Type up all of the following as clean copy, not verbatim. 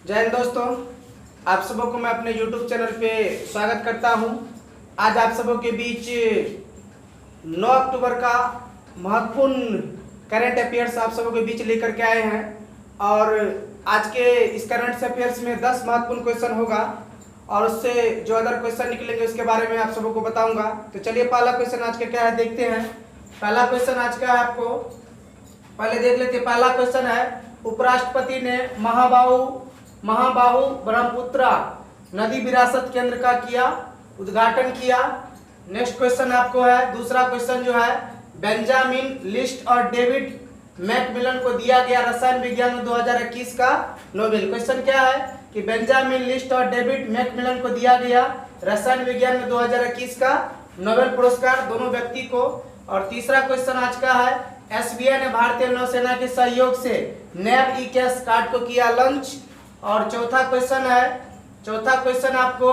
जय हिंद दोस्तों, आप सबों को मैं अपने YouTube चैनल पे स्वागत करता हूं। आज आप सबों के बीच 9 अक्टूबर का महत्वपूर्ण करंट अफेयर्स आप सबों के बीच लेकर के आए हैं और आज के इस करंट अफेयर्स में 10 महत्वपूर्ण क्वेश्चन होगा और उससे जो अदर क्वेश्चन निकलेंगे उसके बारे में आप सबों को बताऊंगा। तो चलिए पहला क्वेश्चन आज का क्या है देखते हैं। पहला क्वेश्चन आज का है, आपको पहले देख लेते हैं। पहला क्वेश्चन है, उपराष्ट्रपति ने महाबाहु ब्रह्मपुत्रा नदी विरासत केंद्र का उद्घाटन किया। नेक्स्ट क्वेश्चन आपको है, दूसरा क्वेश्चन जो है, बेंजामिन लिस्ट और डेविड मैकमिलन को दिया गया रसायन विज्ञान में 2021 का नोबेल। क्वेश्चन क्या है कि बेंजामिन लिस्ट और डेविड मैकमिलन को दिया गया रसायन विज्ञान में 2021 का नोबेल पुरस्कार दोनों व्यक्ति को। और तीसरा क्वेश्चन आज का है, एसबीआई ने भारतीय नौसेना के सहयोग से नैब ई कैश कार्ड को किया लॉन्च। और चौथा क्वेश्चन आपको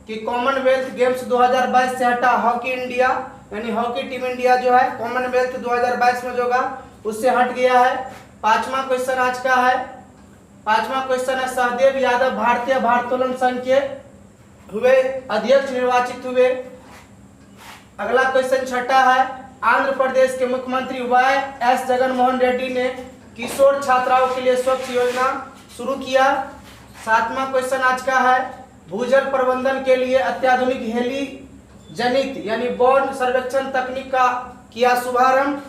कि कॉमनवेल्थ गेम्स 2022 से हटा हॉकी इंडिया, यानी हॉकी टीम इंडिया जो है कॉमनवेल्थ 2022 में जो होगा उससे हट गया है। पांचवा क्वेश्चन आज का है, सहदेव यादव भारतीय भारोत्तोलन संघ के हुए अध्यक्ष निर्वाचित हुए। अगला क्वेश्चन छठा है, आंध्र प्रदेश के मुख्यमंत्री वाई एस जगनमोहन रेड्डी ने किशोर छात्राओं के लिए स्वच्छ योजना शुरू किया। सातवां क्वेश्चन आज का है, भूजल प्रबंधन के लिए अत्याधुनिक हेली जनित यानी बॉन्ड सर्वेक्षण तकनीक का किया शुभारंभ।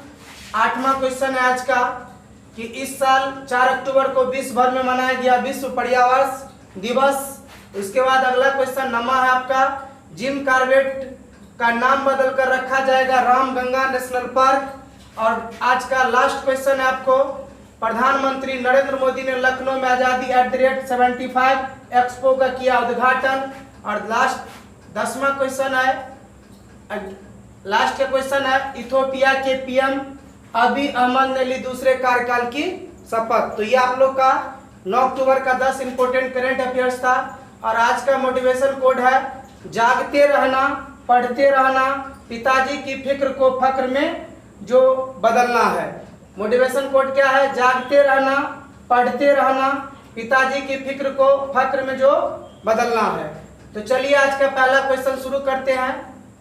आठवां क्वेश्चन है आज का कि इस साल 4 अक्टूबर को विश्व भर में मनाया गया विश्व पर्यावरण दिवस। उसके बाद अगला क्वेश्चन नमा है आपका, जिम कॉर्बेट का नाम बदल कर रखा जाएगा रामगंगा नेशनल पार्क। और आज का लास्ट क्वेश्चन है आपको, प्रधानमंत्री नरेंद्र मोदी ने लखनऊ में आजादी @75 एक्सपो का किया उद्घाटन। और लास्ट 10वां क्वेश्चन है, इथोपिया के पीएम अबी अहमद ने ली दूसरे कार्यकाल की शपथ। तो ये आप लोग का 9 अक्टूबर का 10 इंपोर्टेंट करंट अफेयर्स था। और आज का मोटिवेशन कोड है, जागते रहना, पढ़ते रहना, पिताजी की फिक्र को फक्र में जो बदलना है। मोटिवेशन कोड क्या है, जागते रहना, पढ़ते रहना, पिताजी की फिक्र को फक्र में जो बदलना है। तो चलिए आज का पहला क्वेश्चन शुरू करते हैं।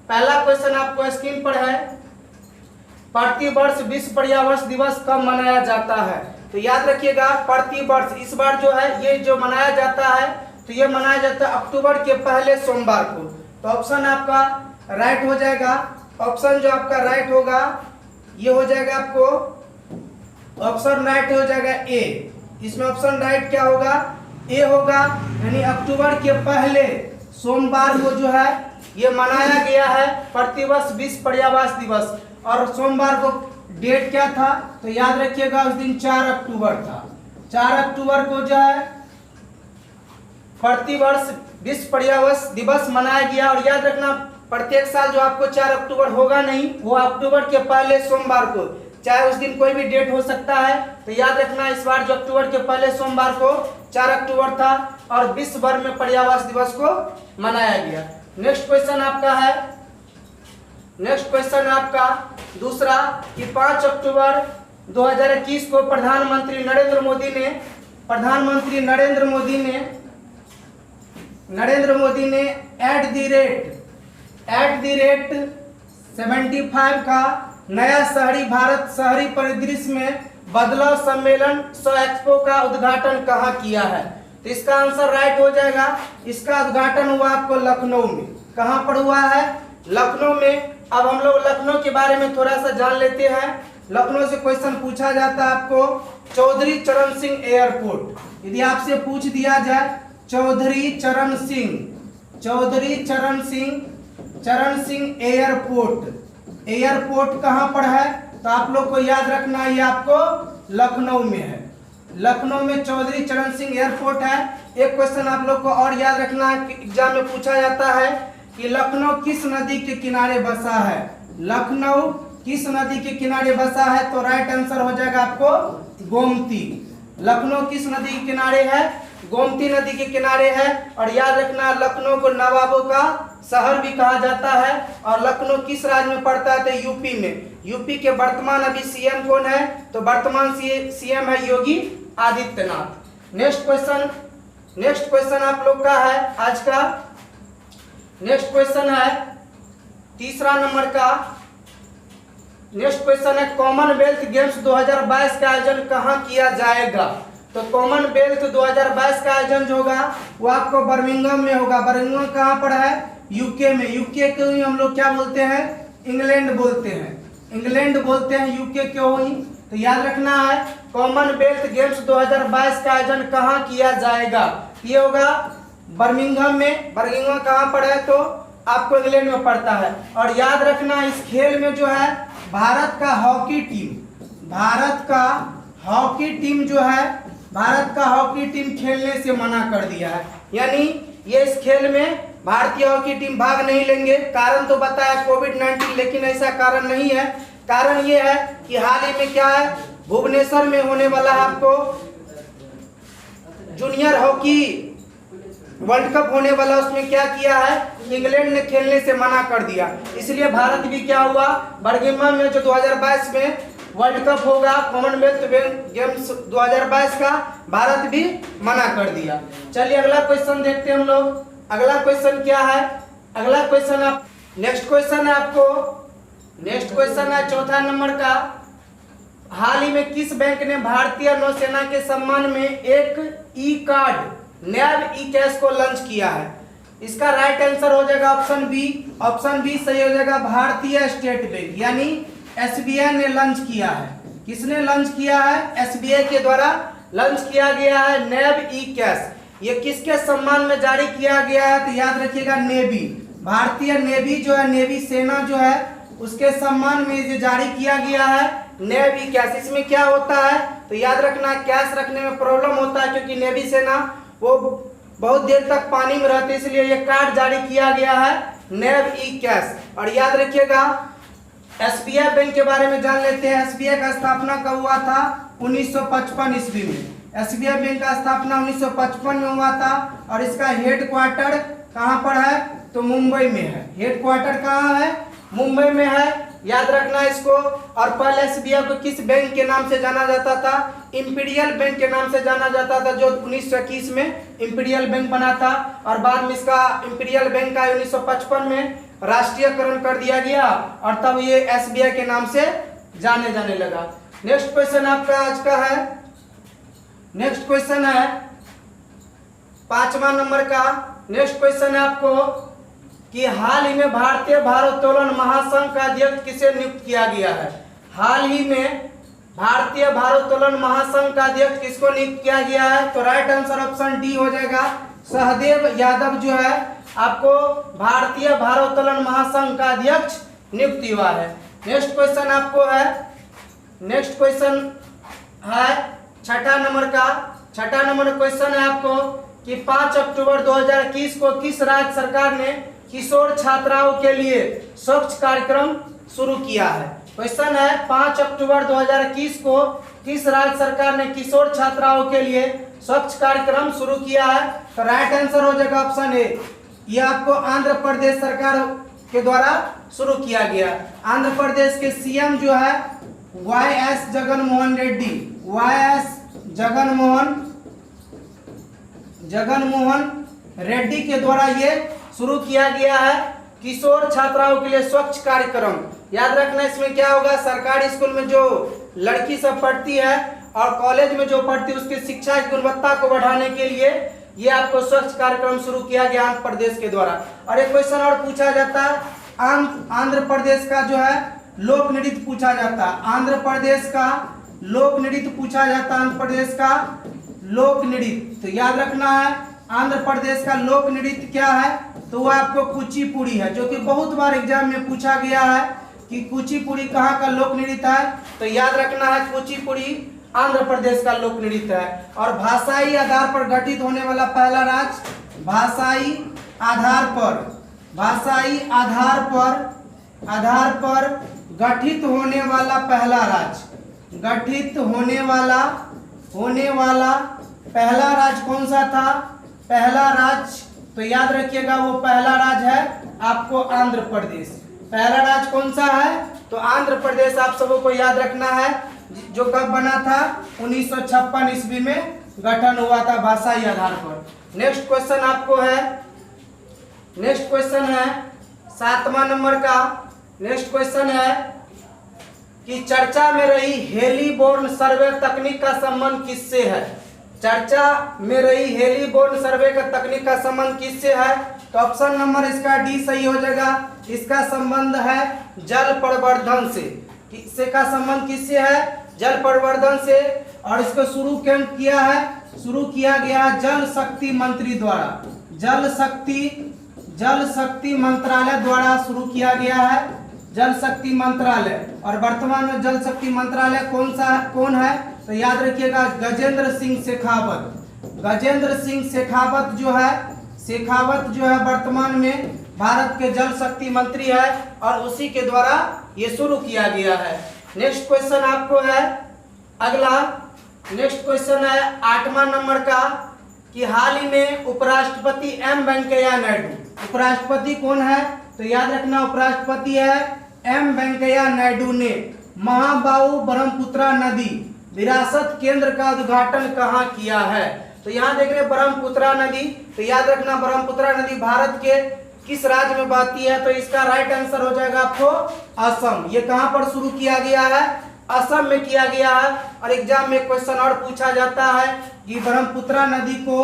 पहला क्वेश्चन आपको स्क्रीन पर है, प्रतिवर्ष विश्व पर्यावरण दिवस कब मनाया जाता है। तो याद रखिएगा, प्रतिवर्ष इस बार जो है ये जो मनाया जाता है तो ये मनाया जाता है अक्टूबर के पहले सोमवार को। तो ऑप्शन आपका राइट हो जाएगा, ऑप्शन जो आपका राइट होगा ये हो जाएगा, आपको ऑप्शन राइट हो जाएगा ए। इसमें ऑप्शन राइट क्या होगा, ए होगा, यानी अक्टूबर के पहले सोमवार को जो है ये मनाया गया है प्रतिवर्ष विश्व पर्यावरण दिवस। और सोमवार को डेट क्या था, तो याद रखिएगा उस दिन 4 अक्टूबर था। 4 अक्टूबर को जो है प्रतिवर्ष विश्व पर्यावरण दिवस मनाया गया। और याद रखना प्रत्येक साल जो आपको 4 अक्टूबर होगा नहीं, वो अक्टूबर के पहले सोमवार को, चाहे उस दिन कोई भी डेट हो सकता है। तो याद रखना इस बार जो अक्टूबर के पहले सोमवार को 4 अक्टूबर था और विश्व भर में पर्यावरण दिवस को मनाया गया। नेक्स्ट क्वेश्चन आपका दूसरा कि 5 अक्टूबर 2021 को प्रधानमंत्री नरेंद्र मोदी ने @75 का नया शहरी परिदृश्य में बदलाव सम्मेलन एक्सपो का उद्घाटन कहाँ किया है। तो इसका आंसर राइट हो जाएगा, इसका उद्घाटन हुआ आपको लखनऊ में। कहाँ पर हुआ है, लखनऊ में। अब हम लोग लखनऊ के बारे में थोड़ा सा जान लेते हैं। लखनऊ से क्वेश्चन पूछा जाता है आपको, चौधरी चरण सिंह एयरपोर्ट। यदि आपसे पूछ दिया जाए चौधरी चरण सिंह एयरपोर्ट कहाँ पर है, तो आप लोग को याद रखना ये आपको लखनऊ में है। लखनऊ में चौधरी चरण सिंह एयरपोर्ट है। एक क्वेश्चन आप लोग को और याद रखना है, एग्जाम में पूछा जाता है कि लखनऊ किस नदी के किनारे बसा है। लखनऊ किस नदी के किनारे बसा है, तो राइट आंसर हो जाएगा आपको गोमती। लखनऊ किस नदी के किनारे है, गोमती नदी के किनारे है। और याद रखना लखनऊ को नवाबों का शहर भी कहा जाता है। और लखनऊ किस राज्य में पड़ता है, तो यूपी में। यूपी के वर्तमान अभी सीएम कौन है, तो वर्तमान सीएम है Yogi Adityanath. Next question next question आप लोग का है आज का। नेक्स्ट क्वेश्चन है तीसरा नंबर का। नेक्स्ट क्वेश्चन है कॉमनवेल्थ गेम्स 2022 का आयोजन कहाँ किया जाएगा। तो कॉमनवेल्थ 2022 का आयोजन जो होगा वो आपको बर्मिंघम में होगा। बर्मिंघम कहाँ पर है? यूके में। यूके को ही हम लोग क्या बोलते हैं? इंग्लैंड बोलते हैं। इंग्लैंड बोलते हैं यूके क्यों ही। तो याद रखना है कॉमनवेल्थ गेम्स 2022 का आयोजन कहाँ किया जाएगा। ये होगा बर्मिंघम में। बर्मिंघम कहाँ पर है? तो आपको इंग्लैंड में पड़ता है। और याद रखना इस खेल में जो है भारत का हॉकी टीम जो है भारत का हॉकी टीम खेलने से मना कर दिया है। यानी ये इस खेल में भारतीय हॉकी टीम भाग नहीं लेंगे। कारण तो बताया कोविड-19, लेकिन ऐसा कारण नहीं है। कारण ये है कि हाल ही में क्या है, भुवनेश्वर में होने वाला आपको जूनियर हॉकी वर्ल्ड कप होने वाला, उसमें क्या किया है, इंग्लैंड ने खेलने से मना कर दिया। इसलिए भारत भी क्या हुआ, बर्मिंघम में जो 2022 में वर्ल्ड कप होगा कॉमनवेल्थ गेम्स 2022 का, भारत भी मना कर दिया। चलिए अगला क्वेश्चन देखते हैं हम लोग। अगला क्वेश्चन क्या है? अगला क्वेश्चन आप नेक्स्ट क्वेश्चन है आपको। नेक्स्ट क्वेश्चन है चौथा नंबर का। हाल ही में किस बैंक ने भारतीय नौसेना के सम्मान में एक ई कार्ड नैब ई कैश को लॉन्च किया है? इसका राइट आंसर हो जाएगा ऑप्शन बी। ऑप्शन बी सही हो जाएगा, भारतीय स्टेट बैंक यानी एसबीआई ने लॉन्च किया है। किसने लॉन्च किया है? एसबीआई के द्वारा लॉन्च किया गया है नैब ई कैश। ये किसके सम्मान में जारी किया गया है? तो याद रखिएगा नेवी, भारतीय नेवी जो है, नेवी सेना जो है उसके सम्मान में ये जारी किया गया है नैब ई कैश। इसमें क्या होता है तो याद रखना कैश रखने में प्रॉब्लम होता है, क्योंकि नेवी सेना वो बहुत देर तक पानी में रहते, इसलिए ये कार्ड जारी किया गया है नैब ई कैश। और याद रखिएगा एसबीआई बैंक के बारे में जान लेते हैं। एसबीआई का स्थापना कब हुआ था? 1955 ईस्वी में। एसबीआई बैंक का स्थापना 1955 में हुआ था और इसका हेड क्वार्टर कहाँ पर है? तो मुंबई में है। हेड क्वार्टर कहाँ है? मुंबई में है, याद रखना इसको। और पहले एसबीआई को किस बैंक के नाम से जाना जाता था? इंपीरियल बैंक के नाम से जाना जाता था, जो 1921 में इंपीरियल बैंक बना था। और बाद में इसका इंपीरियल बैंक का 1955 में राष्ट्रीयकरण कर दिया गया और तब ये एसबीआई के नाम से जाने लगा। नेक्स्ट क्वेश्चन आपका आज का है। नेक्स्ट क्वेश्चन है 5वां नंबर का। नेक्स्ट क्वेश्चन है आपको कि हाल ही में भारतीय भारोत्तोलन महासंघ का अध्यक्ष किसे नियुक्त किया गया है? हाल ही में भारतीय भारोत्तोलन महासंघ का अध्यक्ष किसको नियुक्त किया गया है? तो राइट आंसर ऑप्शन डी हो जाएगा, सहदेव यादव जो है आपको भारतीय भारोत्तोलन महासंघ का अध्यक्ष नियुक्त हुआ है। नेक्स्ट क्वेश्चन आपको है, नेक्स्ट क्वेश्चन है 6ठा नंबर का। 6ठा नंबर क्वेश्चन है आपको कि 5 अक्टूबर 2021 को किस राज्य सरकार ने किशोर छात्राओं के लिए स्वच्छ कार्यक्रम शुरू किया है? क्वेश्चन है 5 अक्टूबर 2021 को किस राज्य सरकार ने किशोर छात्राओं के लिए स्वच्छ कार्यक्रम शुरू किया है? तो राइट आंसर हो जाएगा ऑप्शन ए। ये आपको आंध्र प्रदेश सरकार के द्वारा शुरू किया गया। आंध्र प्रदेश के सीएम जो है वाई.एस. जगनमोहन रेड्डी, वाई.एस. जगनमोहन रेड्डी के द्वारा ये शुरू किया गया है किशोर छात्राओं के लिए स्वच्छ कार्यक्रम। याद रखना इसमें क्या होगा, सरकारी स्कूल में जो लड़की सब पढ़ती है और कॉलेज में जो पढ़ती है उसकी शिक्षा की गुणवत्ता को बढ़ाने के लिए ये आपको स्वच्छ कार्यक्रम शुरू किया गया आंध्र प्रदेश के द्वारा। और एक क्वेश्चन और पूछा जाता है, आंध्र प्रदेश का जो है लोक नृत्य पूछा जाता है। आंध्र प्रदेश का लोक नृत्य पूछा जाता है, आंध्र प्रदेश का लोक नृत्य। तो याद रखना है आंध्र प्रदेश का लोक नृत्य क्या है? तो वो आपको कुचिपुड़ी है, जो कि बहुत बार एग्जाम में पूछा गया है कि कुचिपुड़ी कहाँ का लोक नृत्य है। तो याद रखना है कुचिपुड़ी आंध्र प्रदेश का लोक नृत्य है। और भाषाई आधार पर गठित होने वाला पहला राज्य, भाषाई आधार पर गठित होने वाला पहला राज्य, गठित होने वाला पहला राज्य कौन सा था? पहला राज्य तो याद रखिएगा वो पहला राज्य है आपको आंध्र प्रदेश। पहला राज्य कौन सा है? तो आंध्र प्रदेश आप सबों को याद रखना है, जो कब बना था? 1956 ईस्वी में गठन हुआ था भाषाई आधार पर। नेक्स्ट क्वेश्चन आपको है, नेक्स्ट क्वेश्चन है 7वां नंबर का। नेक्स्ट क्वेश्चन है कि चर्चा में रही हेलीबोर्न सर्वे तकनीक का संबंध किससे है? चर्चा में रही हेलीबोर्न सर्वे का तकनीक का संबंध किससे है? तो ऑप्शन नंबर इसका डी सही हो जाएगा। इसका संबंध है जल प्रवर्धन से। किससे का संबंध किससे है? जल प्रवर्धन से। और इसको शुरू किया गया जल शक्ति मंत्री द्वारा, जल शक्ति मंत्रालय द्वारा शुरू किया गया है, जल शक्ति मंत्रालय। और वर्तमान में जल शक्ति मंत्रालय कौन है? तो याद रखिएगा गजेंद्र सिंह शेखावत। गजेंद्र सिंह शेखावत जो है वर्तमान में भारत के जल शक्ति मंत्री है और उसी के द्वारा ये शुरू किया गया है। नेक्स्ट क्वेश्चन आपको है अगला। नेक्स्ट क्वेश्चन है 8वां नंबर का कि हाल ही में उपराष्ट्रपति एम वेंकैया नायडू, उपराष्ट्रपति कौन है? तो याद रखना उपराष्ट्रपति है एम वेंकैया नायडू ने महाबाहु ब्रह्मपुत्रा नदी विरासत केंद्र का उद्घाटन कहाँ किया है? तो यहाँ देख रहे ब्रह्मपुत्रा नदी, तो याद रखना ब्रह्मपुत्रा नदी भारत के किस राज्य में बहती है? तो इसका राइट आंसर हो जाएगा आपको असम। ये कहाँ पर शुरू किया गया है? असम में किया गया है। और एग्जाम में क्वेश्चन और पूछा जाता है कि ब्रह्मपुत्रा नदी को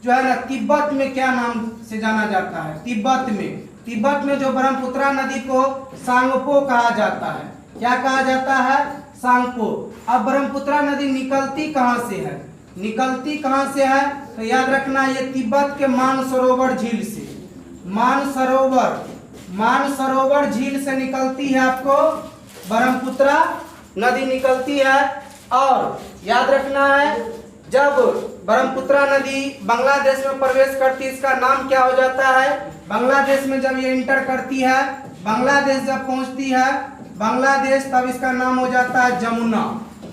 जो है ना तिब्बत में क्या नाम से जाना जाता है? तिब्बत में जो ब्रह्मपुत्रा नदी को सांगपो कहा जाता है। क्या कहा जाता है? सांगपो। अब ब्रह्मपुत्रा नदी निकलती कहाँ से है? तो याद रखना ये तिब्बत के मानसरोवर झील से, मानसरोवर झील से निकलती है आपको ब्रह्मपुत्रा नदी निकलती है। और याद रखना है जब ब्रह्मपुत्रा नदी बांग्लादेश में प्रवेश करती है इसका नाम क्या हो जाता है? बांग्लादेश में जब ये इंटर करती है, बांग्लादेश जब पहुंचती है बांग्लादेश, तब इसका नाम हो जाता है जमुना।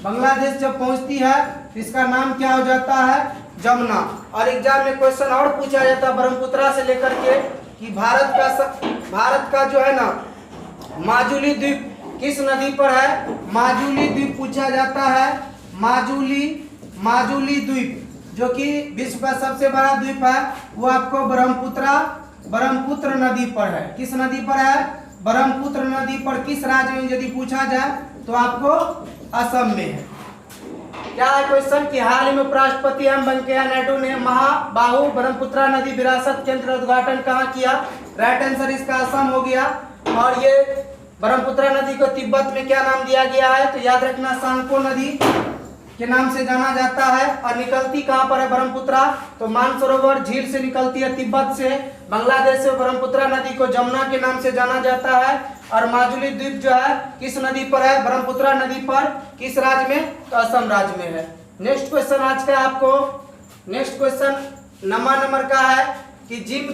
बांग्लादेश जब पहुंचती है इसका नाम क्या हो जाता है? जमुना। और एग्जाम में क्वेश्चन और पूछा जाता है ब्रह्मपुत्रा से लेकर के कि भारत का जो है ना माजुली द्वीप किस नदी पर है? माजुली द्वीप पूछा जाता है। माजुली द्वीप जो कि विश्व का सबसे बड़ा द्वीप है वो आपको ब्रह्मपुत्र नदी पर है। किस नदी पर है? ब्रह्मपुत्र नदी पर। किस राज्य में यदि पूछा जाए तो आपको असम में है। क्या है क्वेश्चन कि हाल ही में उपराष्ट्रपति एम वेंकैया नायडू ने महाबाहु ब्रह्मपुत्रा नदी विरासत केंद्र उद्घाटन कहाँ किया? राइट आंसर इसका असम हो गया। और ये ब्रह्मपुत्रा नदी को तिब्बत में क्या नाम दिया गया है? तो याद रखना सांगपो नदी के नाम से जाना जाता है। और निकलती कहाँ पर है ब्रह्मपुत्रा? तो मानसरोवर झील से निकलती है तिब्बत से। बांग्लादेश से ब्रह्मपुत्रा नदी को जमुना के नाम से जाना जाता है। और माजुली द्वीप जो है किस नदी पर है? ब्रह्मपुत्रा नदी पर। किस राज्य में? तो असम राज्य में है। नेक्स्ट क्वेश्चन आज का आपको, नेक्स्ट क्वेश्चन 9वां नंबर का है कि जिम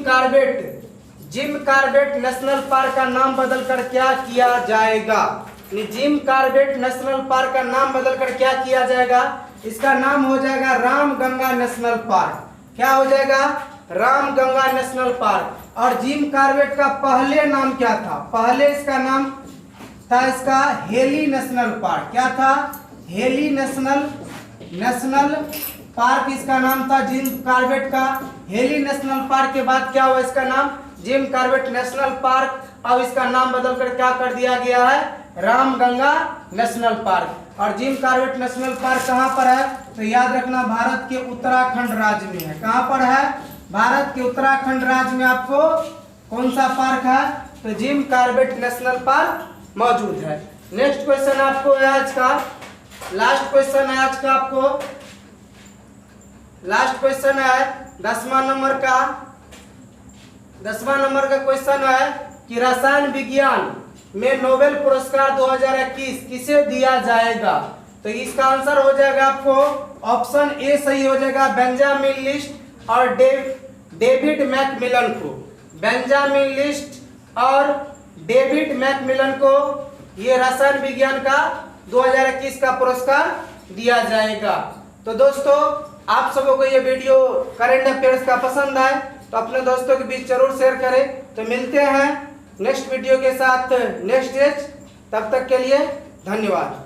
कार्बेट नेशनल पार्क का नाम बदलकर क्या किया जाएगा? जिम कार्बेट नेशनल पार्क का नाम बदलकर क्या किया जाएगा? इसका नाम हो जाएगा रामगंगा नेशनल पार्क। क्या हो जाएगा? Ramganga national park. और जिम कार्बेट का पहले नाम क्या था? पहले इसका नाम था इसका हेली नेशनल पार्क। क्या था? हेली नेशनल पार्क इसका नाम था जिम कार्बेट का। हेली नेशनल पार्क के बाद क्या हुआ? इसका नाम जिम कार्बेट नेशनल पार्क। अब इसका नाम बदलकर क्या कर दिया गया है? Ramganga national park. और जिम कार्बेट नेशनल पार्क कहाँ पर है? तो याद रखना भारत के उत्तराखंड राज्य में है। कहाँ पर है? भारत के उत्तराखंड राज्य में आपको कौन सा पार्क है? तो जिम कार्बेट नेशनल पार्क मौजूद है। नेक्स्ट क्वेश्चन आपको है आज का, लास्ट क्वेश्चन है आज का आपको, लास्ट क्वेश्चन है 10वां नंबर का। 10वां नंबर का क्वेश्चन है कि रसायन विज्ञान में नोबेल पुरस्कार 2021 किसे दिया जाएगा? तो इसका आंसर हो जाएगा आपको ऑप्शन ए सही हो जाएगा, बेंजामिन लिस्ट और डेविड मैकमिलन को। बेंजामिन लिस्ट और डेविड मैकमिलन को ये रसायन विज्ञान का 2021 का पुरस्कार दिया जाएगा। तो दोस्तों आप सबको ये वीडियो करंट अफेयर्स का पसंद आए तो अपने दोस्तों के बीच जरूर शेयर करें। तो मिलते हैं नेक्स्ट वीडियो के साथ नेक्स्ट डेज, तब तक के लिए धन्यवाद।